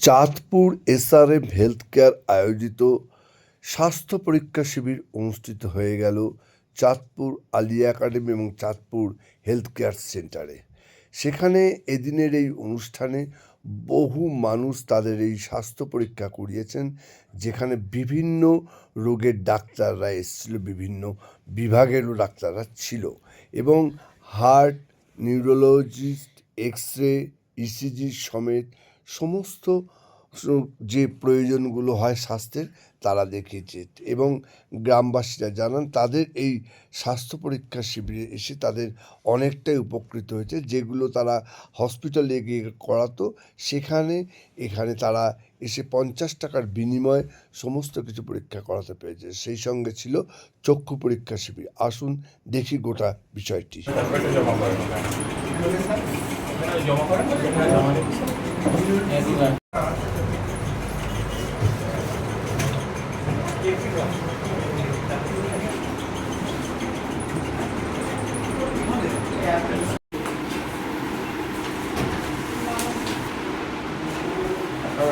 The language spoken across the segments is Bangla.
চাঁদপুর এসআরএম হেলথ কেয়ার আয়োজিত স্বাস্থ্য পরীক্ষা শিবির অনুষ্ঠিত হয়ে গেল চাঁদপুর আলিয়া একাডেমি এবং চাঁদপুর হেলথ কেয়ার সেন্টারে। সেখানে এদিনের এই অনুষ্ঠানে বহু মানুষ তাদের এই স্বাস্থ্য পরীক্ষা করিয়েছেন, যেখানে বিভিন্ন রোগের ডাক্তাররা এসেছিল, বিভিন্ন বিভাগেরও ডাক্তাররা ছিল এবং heart, neurologist, X ray, ECG সমেত সমস্ত যে প্রয়োজনগুলো হয় স্বাস্থ্যের তারা দেখিয়েছে এবং গ্রামবাসীরা জানান তাদের এই স্বাস্থ্য পরীক্ষা শিবিরে এসে তাদের অনেকটাই উপকৃত হয়েছে। যেগুলো তারা হসপিটালে গিয়ে করাতো এখানে তারা এসে 50 টাকার বিনিময়ে সমস্ত কিছু পরীক্ষা করাতে পেরেছে। সেই সঙ্গে ছিল চক্ষু পরীক্ষা শিবির। আসুন দেখি গোটা বিষয়টি।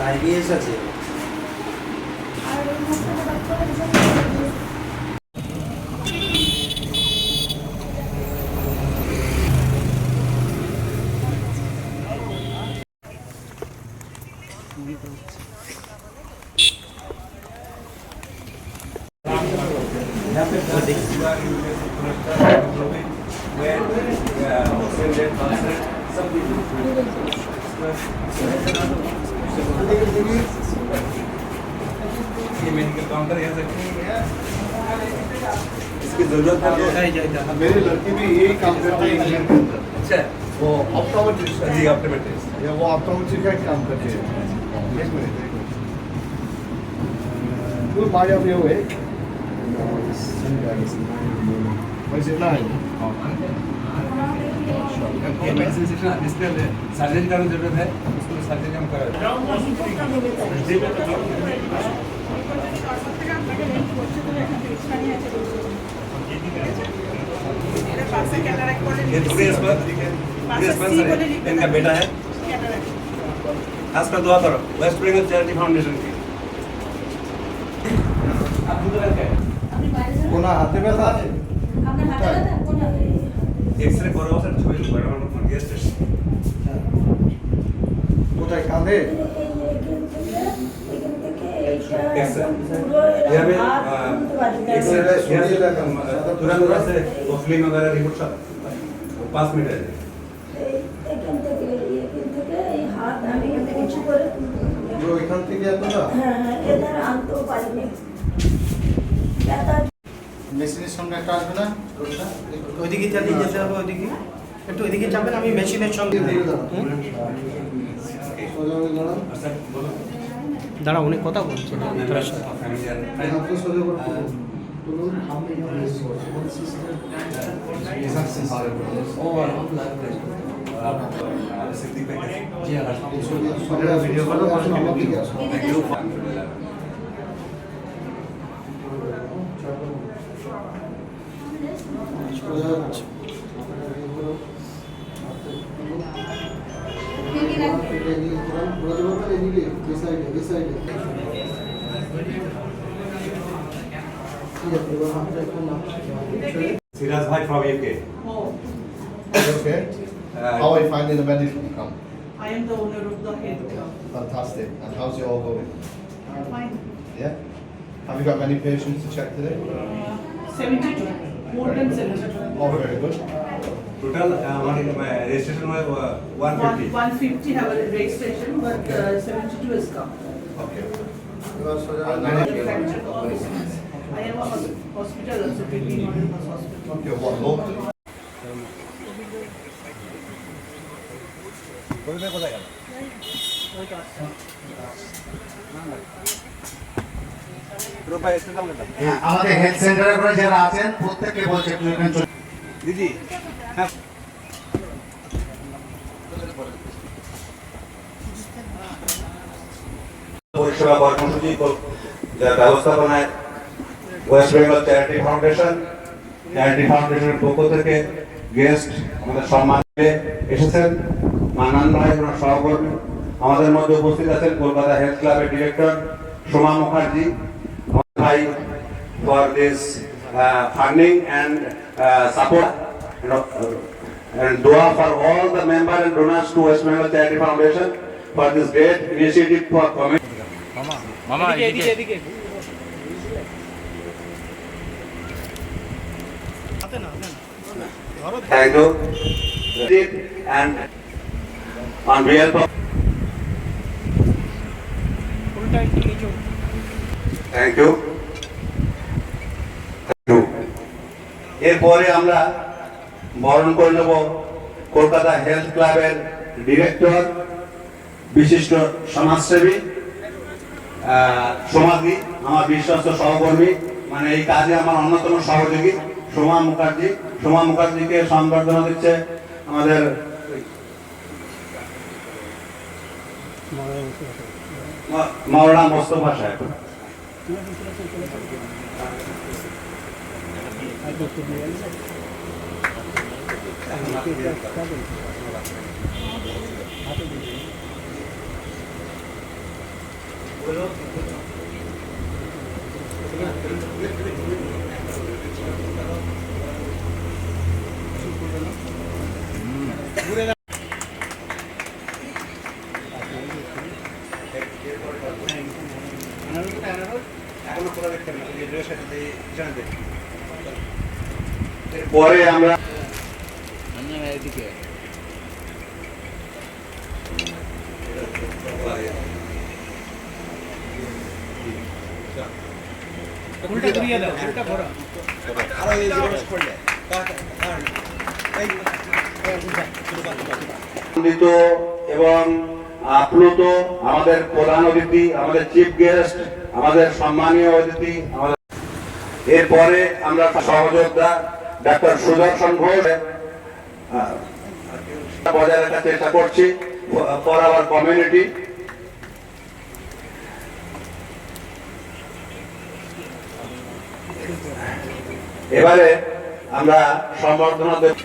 আইবিএস আছে। मेडिकल काउंटर यहाँ से इसकी जरूरत है तो मेरी लड़की भी यही काम करती है। अच्छा वो ऑप्टोमेट्रिस्ट जी ऑप्टोमेट्रिस्ट या वो ऑप्टोमेट्रिस्ट का काम करती है। एक मिनट वो माया में हुए वैसे ना है डिस्प्ले है सर्जरी का जरूरत है उसको सर्जरी हम करा इनका बेटा है। खास कर दुआ करो वेस्ट बंगाल चैरिटी फाउंडेशन की। आप कोना हाथे ব্যথা আছে एक्सरे করো স্যার ছবি বড় বড় গেস্ট কোথায় কাঁধে यहाँ में एक्सरे तुरंत से ओफलिंग वगैरह रिपोर्ट सब 5 मिनट है। পুরো এখান থেকে এত না মেশিনের সামনে একটা আসবে না ওইদিকে চালিয়ে যেতে হবে, ওইদিকে একটু ওইদিকে যাবেন, আমি মেশিনের সঙ্গে দাঁড়া উনি কথা বলছেন আপনার সাথে। Siraz Bhai from UK. Okay. How are you finding the medical camp? I am the owner of the health club. Fantastic. And how's it all going? Fine. Yeah? Have you got many patients to check today? 72. More than 72. Oh, very good. Total registration was 150. 150 have a registration, but 72 has come. Okay. I have a hospital also, kidney model hospital. Okay, what local? আমাদের হেলথ সেন্টারে করে যারা আছেন প্রত্যেককে বলছে একটু এখানে চলে দিদি হ্যাঁ পরিষেবা কর্মসূচি যার ব্যবস্থাপনায় ওয়েস্ট বেঙ্গল চ্যারিটি ফাউন্ডেশনের পক্ষ থেকে গেস্ট আমাদের সম্মান এসেছেন, মান্নান ভাই ওনার সহকর্মী আমাদের মধ্যে উপস্থিত আছেন কলকাতা হেলথ ক্লাবের ডিরেক্টর সোমা মুখার্জি ভাই for this funding and support and dua for all the members and donors to West Bengal Charity Foundation for this great initiative for community. Thank you. And on behalf of thank you. Thank you. এরপরে আমরা বরণ করে নেব কলকাতা হেলথ ক্লাবের ডিরেক্টর বিশিষ্ট সমাজসেবী সোমাদি, আমার বিশ্বস্ত সহকর্মী, মানে এই কাজে আমার অন্যতম সহযোগী সোমা মুখার্জি। সোমা মুখার্জিকে সংবর্ধনা দিচ্ছে আমাদের মাওলানা মোস্তফা সাহেব। পরে আমরা আনন্দিত এবং আপ্লুত আমাদের প্রধান অতিথি, আমাদের চিফ গেস্ট, আমাদের সম্মানীয় অতিথি, আমাদের এরপরে আমরা সহযোদ্ধা ডাক্তার সুদর্শন ঘোষ বজায় রাখার চেষ্টা করছি ফর আওয়ার কমিউনিটি। এবারে আমরা সম্বর্ধনা দেব।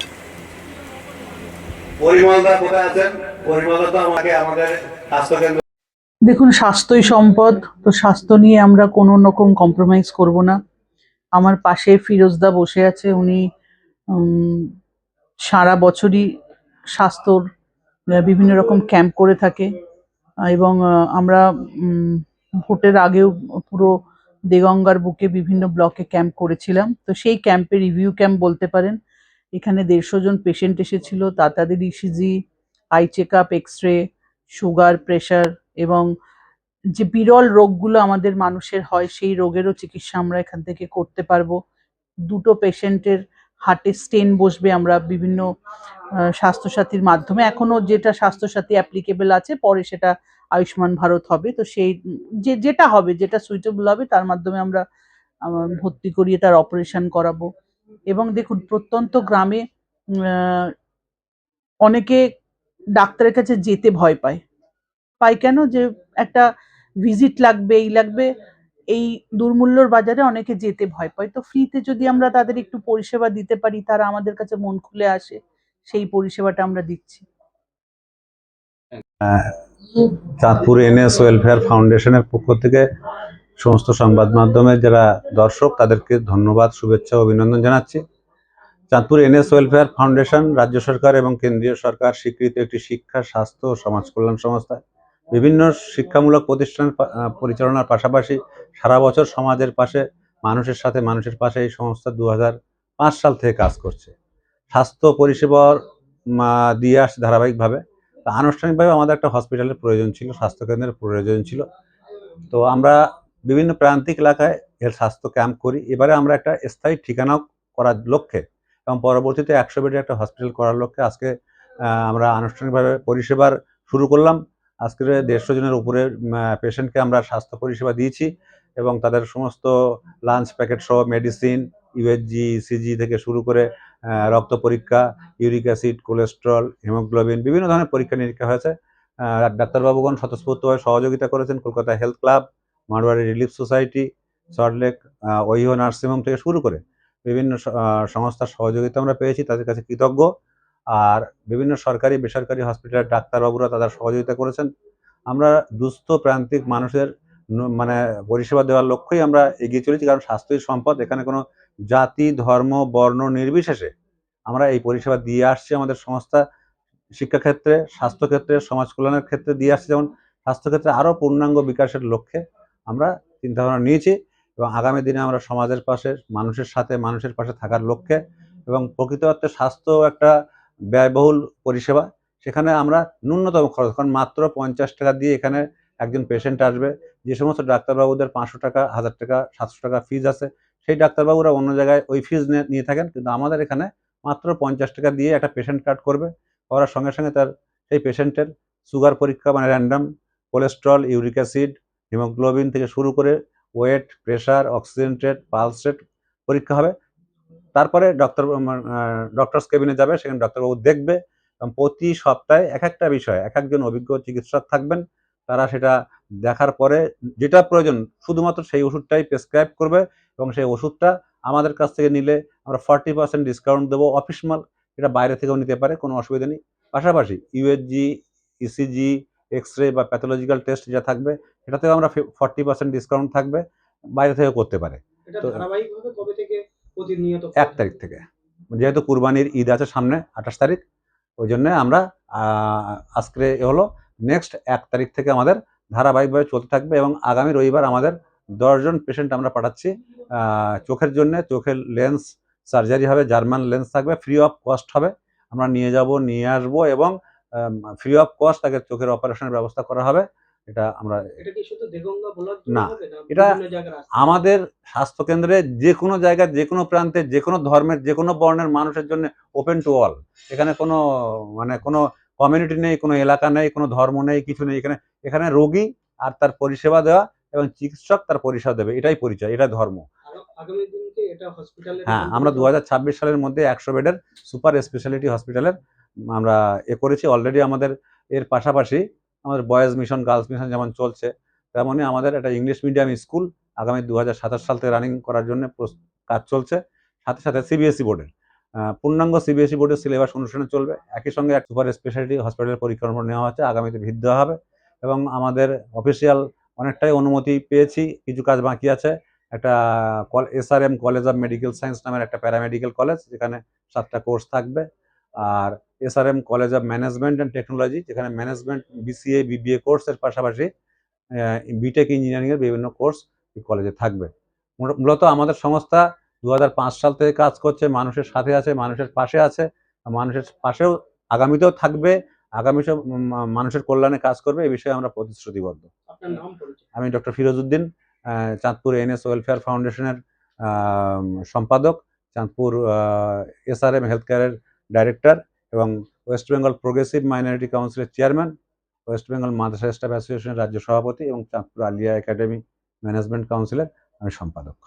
পরিমলদা কোথায় আছেন? পরিমলদা তো আমাকে আমাদের স্বাস্থ্যকেন্দ্র। দেখুন, স্বাস্থ্যই সম্পদ, তো স্বাস্থ্য নিয়ে আমরা কোনো রকম কম্প্রোমাইজ করব না। আমার পাশে ফিরোজদা বসে আছে, উনি সারা বছরই স্বাস্থ্যর বিভিন্ন রকম ক্যাম্প করে থাকে এবং আমরা ভোটের আগেও পুরো দেগঙ্গার বুকে বিভিন্ন ব্লকে ক্যাম্প করেছিলাম। তো সেই ক্যাম্পে রিভিউ ক্যাম্প বলতে পারেন। এখানে 150 জন পেশেন্ট এসেছিল, তাদের ECG, eye check up, X-ray, sugar, pressure এবং যে বিরল রোগগুলো আমাদের মানুষের হয় সেই রোগেরও চিকিৎসা আমরা এখান থেকে করতে পারবো। 2টো পেশেন্টের হার্টে স্টেন বসবে আমরা বিভিন্ন স্বাস্থ্যসাথীর মাধ্যমে। এখনো যেটা স্বাস্থ্যসাথী অ্যাপ্লিকেবল আছে, পরে সেটা আয়ুষ্মান ভারত হবে। তো সেই যেটা হবে, যেটা সুইটেবল হবে, তার মাধ্যমে আমরা ভর্তি করিয়ে তার অপারেশন করাবো। এবং দেখুন, প্রত্যন্ত গ্রামে অনেকে ডাক্তারের কাছে যেতে ভয় পায় কেন? যে একটা ভিজিট লাগবে, এই লাগবে, এই দুর্মূল্যর বাজারে অনেকে যেতে ভয় পায়। তো ফ্রিতে যদি আমরা তাদের একটু পরিষেবা দিতে পারি, তারা আমাদের কাছে মন খুলে আসে, সেই পরিষেবাটা আমরা দিচ্ছি। চাঁদপুর এনএস ওয়েলফেয়ার ফাউন্ডেশনের পক্ষ থেকে সমস্ত সংবাদ মাধ্যমের যারা দর্শক, তাদেরকে ধন্যবাদ, শুভেচ্ছা, অভিনন্দন জানাচ্ছি। চাঁদপুর এনএস ওয়েলফেয়ার ফাউন্ডেশন রাজ্য সরকার এবং কেন্দ্রীয় সরকার স্বীকৃত একটি শিক্ষা, স্বাস্থ্য ও সমাজ কল্যাণ সংস্থা। বিভিন্ন শিক্ষামূলক প্রতিষ্ঠান পরিচালনার পাশাপাশি সারা বছর সমাজের পাশে, মানুষের সাথে মানুষের পাশে এই সংস্থা 2005 সাল থেকে কাজ করছে। স্বাস্থ্য পরিষেবা দিয়ে আসছে ধারাবাহিকভাবে। আনুষ্ঠানিকভাবে আমাদের একটা হসপিটালের প্রয়োজন ছিল, স্বাস্থ্যকেন্দ্রের প্রয়োজন ছিল। তো আমরা বিভিন্ন প্রান্তিক এলাকায় স্বাস্থ্য ক্যাম্প করি। এবারে আমরা একটা স্থায়ী ঠিকানাও করার লক্ষ্যে এবং পরবর্তীতে 100 বেডের একটা হসপিটাল করার লক্ষ্যে আজকে আমরা আনুষ্ঠানিকভাবে পরিষেবার শুরু করলাম। আজকে 150 জনের উপরে পেশেন্টকে আমরা স্বাস্থ্য পরিষেবা দিয়েছি এবং তাদের সমস্ত লাঞ্চ প্যাকেট সহ মেডিসিন, ইউএসজি, ইসিজি থেকে শুরু করে রক্ত পরীক্ষা, ইউরিক অ্যাসিড, কোলেস্ট্রল, হিমোগ্লোবিন, বিভিন্ন ধরনের পরীক্ষা নিরীক্ষা হয়েছে। ডাক্তারবাবুগণ স্বতঃস্ফূর্তভাবে সহযোগিতা করেছেন। Kolkata health club, Marwari relief society, Salt Lake Ohio nursing home থেকে শুরু করে বিভিন্ন সংস্থার সহযোগিতা আমরা পেয়েছি, তাদের কাছে কৃতজ্ঞ। আর বিভিন্ন সরকারি বেসরকারি হসপিটালের ডাক্তারবাবুরা তাদের সহযোগিতা করেছেন। আমরা দুস্থ প্রান্তিক মানুষের মানে পরিষেবা দেওয়ার লক্ষ্যেই আমরা এগিয়ে চলেছি, কারণ স্বাস্থ্যই সম্পদ। এখানে কোনো জাতি, ধর্ম, বর্ণ নির্বিশেষে আমরা এই পরিষেবা দিয়ে আসছি। আমাদের সংস্থা শিক্ষাক্ষেত্রে, স্বাস্থ্যক্ষেত্রে, সমাজ কল্যাণের ক্ষেত্রে দিয়ে আসছে, যেমন স্বাস্থ্যক্ষেত্রে আরও পূর্ণাঙ্গ বিকাশের লক্ষ্যে আমরা চিন্তাভাবনা নিয়েছি এবং আগামী দিনে আমরা সমাজের পাশে, মানুষের সাথে, মানুষের পাশে থাকার লক্ষ্যে এবং প্রকৃত অর্থে স্বাস্থ্য একটা ব্যয়বহুল পরিষেবা। সেখানে আমরা ন্যূনতম খরচ, কারণ মাত্র 50 টাকা দিয়ে এখানে একজন পেশেন্ট আসবে। যে সমস্ত ডাক্তারবাবুদের 500 টাকা, 1000 টাকা, 700 টাকা ফিজ আছে, সেই ডাক্তারবাবুরা অন্য জায়গায় ওই ফিজ নিয়ে থাকেন, কিন্তু আমাদের এখানে মাত্র 50 টাকা দিয়ে একটা পেশেন্ট কার্ড করবে। করার সঙ্গে সঙ্গে তার সেই পেশেন্টের সুগার পরীক্ষা, মানে random, cholesterol, uric acid, haemoglobin থেকে শুরু করে weight, pressure, oxygen rate, pulse rate পরীক্ষা হবে। তারপরে ডক্টরস কেবিনে যাবে, সেখানে ডাক্তারবাবু দেখবে এবং প্রতি সপ্তাহে এক একটা বিষয় এক একজন অভিজ্ঞ চিকিৎসক থাকবেন। তারা সেটা দেখার পরে যেটা প্রয়োজন শুধুমাত্র সেই ওষুধটাই প্রেসক্রাইব করবে এবং সেই ওষুধটা আমাদের কাছ থেকে নিলে আমরা 40% ডিসকাউন্ট দেবো। অফিস মাল, এটা বাইরে থেকেও নিতে পারে, কোনো অসুবিধা নেই। পাশাপাশি ইউএসজি, ইসিজি, এক্স রে বা প্যাথোলজিক্যাল টেস্ট যেটা থাকবে সেটাতেও আমরা 40% ডিসকাউন্ট থাকবে, বাইরে থেকেও করতে পারে। এটা তো ধারাবাহিকভাবে কবে থেকে প্রতিনিয়ত 1 তারিখ থেকে, যেহেতু কুরবানির ঈদ আছে সামনে 28 তারিখ, ওই জন্য আমরা আজকে হলো নেক্সট 1 তারিখ থেকে আমাদের ধারাবাহিকভাবে চলতে থাকবে এবং আগামী রবিবার আমাদের 10 জন পেশেন্ট আমরা পাঠাচ্ছি চোখের জন্য। চোখের লেন্স সার্জারি হবে, জার্মান লেন্স থাকবে, ফ্রি অফ কস্ট হবে। আমরা নিয়ে যাব, নিয়ে আসবো এবং ফ্রি অফ কস্ট তাকে চোখের অপারেশনের ব্যবস্থা করা হবে। এটা আমরা, এটা কি শুধু দেগঙ্গা ব্লক না, হবে না এটা বিভিন্ন জায়গায় আছে? আমাদের স্বাস্থ্যকেন্দ্রে যে কোনো জায়গায়, যে কোনো প্রান্তে, যে কোনো ধর্মের, যে কোনো বর্ণের মানুষের জন্য ওপেন টু অল। এখানে কোনো মানে কোনো কমিউনিটি নেই, কোনো এলাকা নেই, কোনো ধর্ম নেই, কিছু নেই। এখানে রোগী আর তার পরিষেবা দেওয়া এবং চিকিৎসক তার পরিষেবা দেবে, এটাই পরিচয়, এটাই ধর্ম। আগামী দিনকে এটা হসপিটালে হ্যাঁ, আমরা 2026 সালের মধ্যে 100 বেডের সুপার স্পেশালিটি হসপিটালের আমরা করেছি অলরেডি। আমাদের এর পাশাপাশি আমাদের বয়েজ মিশন, গার্লস মিশন যেমন চলছে, তেমনই আমাদের একটা ইংলিশ মিডিয়াম স্কুল আগামী 2027 সাল থেকে রানিং করার জন্য কাজ চলছে। সাথে সাথে সিবিএসই বোর্ডের পূর্ণাঙ্গ সিবিএসই বোর্ডের সিলেবাস অনুসরণে চলবে। একই সঙ্গে এক সুপার স্পেশালিটি হসপিটালের পরিকল্পনা নেওয়া হচ্ছে, আগামীতে ভিড় দেওয়া হবে এবং আমাদের অফিসিয়াল অনেকটাই অনুমতি পেয়েছি, কিছু কাজ বাকি আছে। একটা SRM college of medical science নামের একটা প্যারামেডিক্যাল কলেজ, যেখানে 7টা কোর্স থাকবে। আর SRM college of management and technology, যেখানে ম্যানেজমেন্ট, বিসিএ, বিবিএ কোর্সের পাশাপাশি বিটেক ইঞ্জিনিয়ারিংয়ের বিভিন্ন কোর্স এই কলেজে থাকবে। মূলত আমাদের সংস্থা 2005 সাল থেকে কাজ করছে, মানুষের সাথে আছে, মানুষের পাশে আছে, মানুষের পাশেও আগামীতেও থাকবে। আগামী সব মানুষের কল্যাণে কাজ করবে, এই বিষয়ে আমরা প্রতিশ্রুতিবদ্ধ। আপনার নাম পরিচয়? আমি ডক্টর ফিরোজউদ্দিন, চাঁদপুর এনএস ওয়েলফেয়ার ফাউন্ডেশনের সম্পাদক, চাঁদপুর এসআরএম হেলথ কেয়ারের ডাইরেক্টর এবং ওয়েস্ট বেঙ্গল প্রোগ্রেসিভ মাইনরিটি কাউন্সিলের চেয়ারম্যান, ওয়েস্ট বেঙ্গল মাদ্রাসা স্টাফ অ্যাসোসিয়েশনের রাজ্য সভাপতি এবং চাঁদপুর আলিয়া একাডেমি ম্যানেজমেন্ট কাউন্সিলের আমি সম্পাদক।